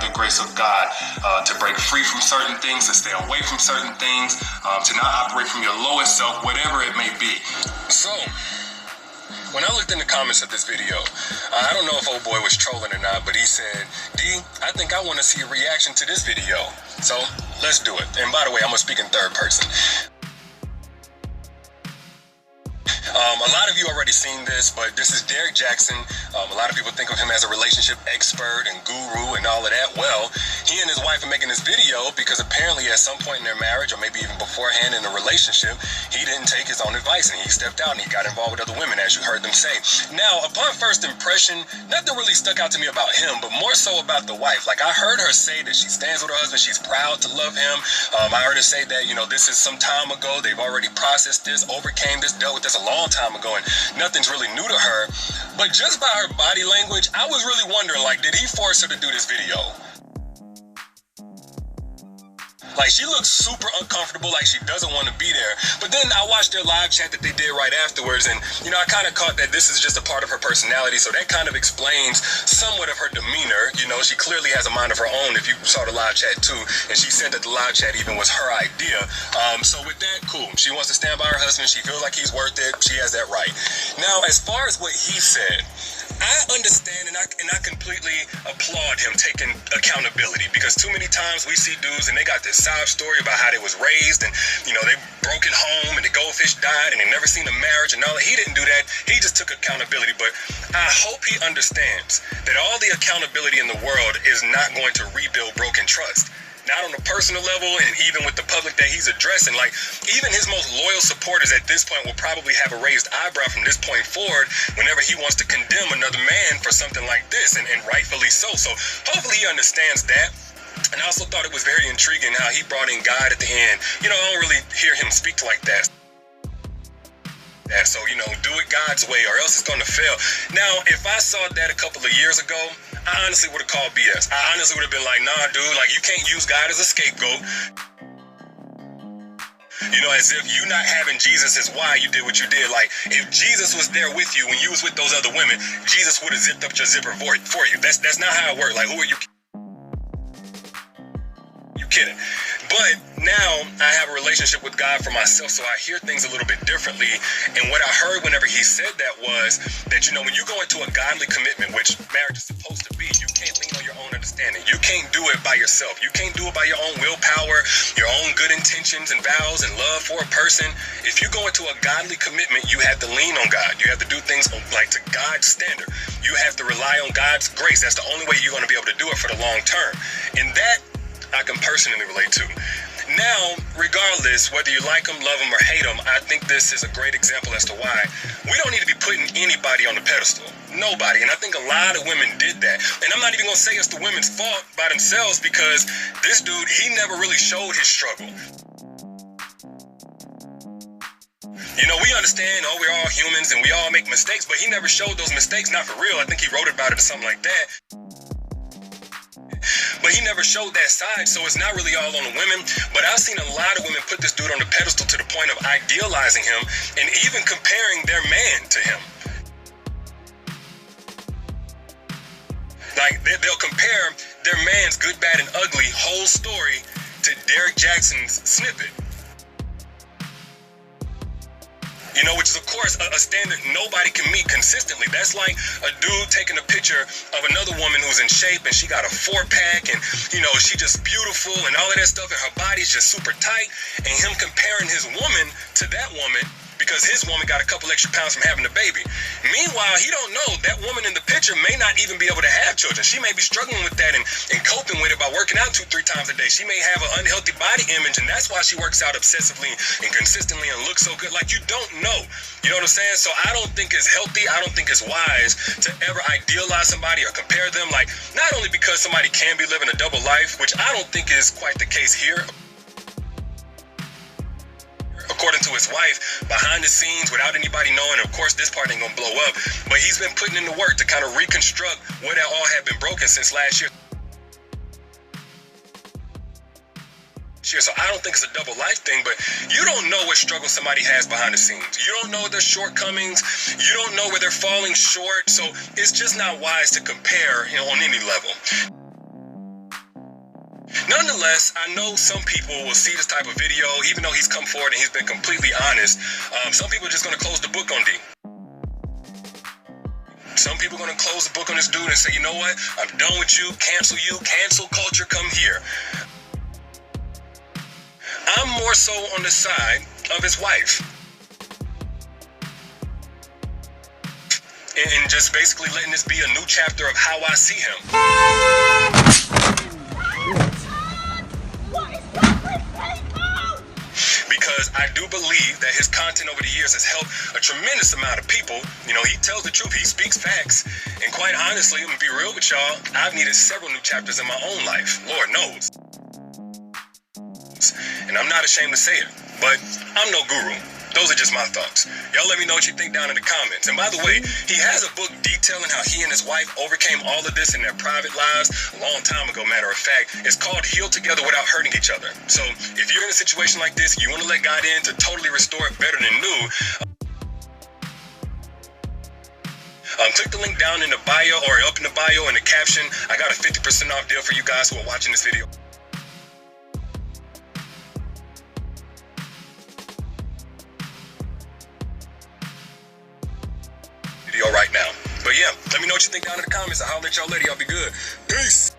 the grace of God to break free from certain things, to stay away from certain things, to not operate from your lowest self, whatever it may be. So, when I looked in the comments of this video, I don't know if old boy was trolling or not, but he said, D, I think I want to see a reaction to this video. So, let's do it. And by the way, I'm going to speak in third person. A lot of you already seen this, but this is Derrick Jaxn. A lot of people think of him as a relationship expert and guru and all of that. Well, he and his wife are making this video because apparently at some point in their marriage, or maybe even beforehand in the relationship, he didn't take his own advice and he stepped out and he got involved with other women, as you heard them say. Now, upon first impression, nothing really stuck out to me about him, but more so about the wife. Like, I heard her say that she stands with her husband, she's proud to love him. I heard her say that, you know, this is some time ago, they've already processed this, overcame this, dealt with this a long time ago, and nothing's really new to her. But just by her body language, I was really wondering, like, did he force her to do this video? Like, she looks super uncomfortable, like she doesn't want to be there. But then I watched their live chat that they did right afterwards, and, you know, I kind of caught that this is just a part of her personality, so that kind of explains somewhat of her demeanor. You know, she clearly has a mind of her own, if you saw the live chat too, and she said that the live chat even was her idea. So with that, cool. She wants to stand by her husband. She feels like he's worth it. She has that right. Now, as far as what he said, I understand and I completely applaud him taking accountability, because too many times we see dudes and they got this sob story about how they was raised and, you know, they broke at home and the goldfish died and they never seen a marriage and all that. He didn't do that. He just took accountability. But I hope he understands that all the accountability in the world is not going to rebuild broken trust. Not on a personal level, and even with the public that he's addressing. Like, even his most loyal supporters at this point will probably have a raised eyebrow from this point forward whenever he wants to condemn another man for something like this, and rightfully so. So hopefully he understands that. And I also thought it was very intriguing how he brought in God at the end. You know, I don't really hear him speak like that. So, you know, do it God's way or else it's going to fail. Now, if I saw that a couple of years ago, I honestly would have called BS. I honestly would have been like, nah, dude, like, you can't use God as a scapegoat. You know, as if you not having Jesus is why you did what you did. Like, if Jesus was there with you when you was with those other women, Jesus would have zipped up your zipper for you. That's not how it worked. Like, who are you kidding? But now I have a relationship with God for myself, so I hear things a little bit differently. And what I heard whenever he said that was that, you know, when you go into a godly commitment, which marriage is supposed to be, you can't lean on your own understanding. You can't do it by yourself. You can't do it by your own willpower, your own good intentions and vows and love for a person. If you go into a godly commitment, you have to lean on God. You have to do things like to God's standard. You have to rely on God's grace. That's the only way you're going to be able to do it for the long term. And that I can personally relate to. Now, regardless, whether you like them, love them, or hate them, I think this is a great example as to why we don't need to be putting anybody on the pedestal. Nobody. And I think a lot of women did that. And I'm not even going to say it's the women's fault by themselves, because this dude, he never really showed his struggle. You know, we understand, oh, we're all humans and we all make mistakes, but he never showed those mistakes, not for real. I think he wrote about it or something like that. But he never showed that side, so it's not really all on the women. But I've seen a lot of women put this dude on the pedestal to the point of idealizing him and even comparing their man to him. Like, they'll compare their man's good, bad, and ugly whole story to Derrick Jaxn's snippet. You know, which is, of course, a standard nobody can meet consistently. That's like a dude taking a picture of another woman who's in shape and she got a 4-pack and, you know, she just beautiful and all of that stuff and her body's just super tight, and him comparing his woman to that woman because his woman got a couple extra pounds from having a baby. Meanwhile, he don't know that woman in the picture may not even be able to have children. She may be struggling with that and coping with it by working out 2-3 times a day. She may have an unhealthy body image, and that's why she works out obsessively and consistently and looks so good. Like, you don't know. You know what I'm saying? So I don't think it's healthy. I don't think it's wise to ever idealize somebody or compare them. Like, not only because somebody can be living a double life, which I don't think is quite the case here. According to his wife, behind the scenes, without anybody knowing, and of course this part ain't gonna blow up, but he's been putting in the work to kind of reconstruct where that all had been broken since last year. So I don't think it's a double life thing, but you don't know what struggle somebody has behind the scenes. You don't know their shortcomings. You don't know where they're falling short. So it's just not wise to compare, you know, on any level. Nonetheless, I know some people will see this type of video, even though he's come forward and he's been completely honest. Some people are just going to close the book on D. Some people are going to close the book on this dude and say, you know what? I'm done with you. Cancel culture, come here. I'm more so on the side of his wife. And just basically letting this be a new chapter of how I see him. Because I do believe that his content over the years has helped a tremendous amount of people. You know, he tells the truth. He speaks facts. And quite honestly, I'm going to be real with y'all, I've needed several new chapters in my own life. Lord knows. And I'm not ashamed to say it, but I'm no guru. Those are just my thoughts. Y'all let me know what you think down in the comments. And by the way, he has a book detailing how he and his wife overcame all of this in their private lives a long time ago, matter of fact. It's called Heal Together Without Hurting Each Other. So if you're in a situation like this, you want to let God in to totally restore it better than new, click the link down in the bio or up in the bio in the caption. I got a 50% off deal for you guys who are watching this video. Right now. But yeah, let me know what you think down in the comments. I'll holler at y'all later. Y'all be good. Peace.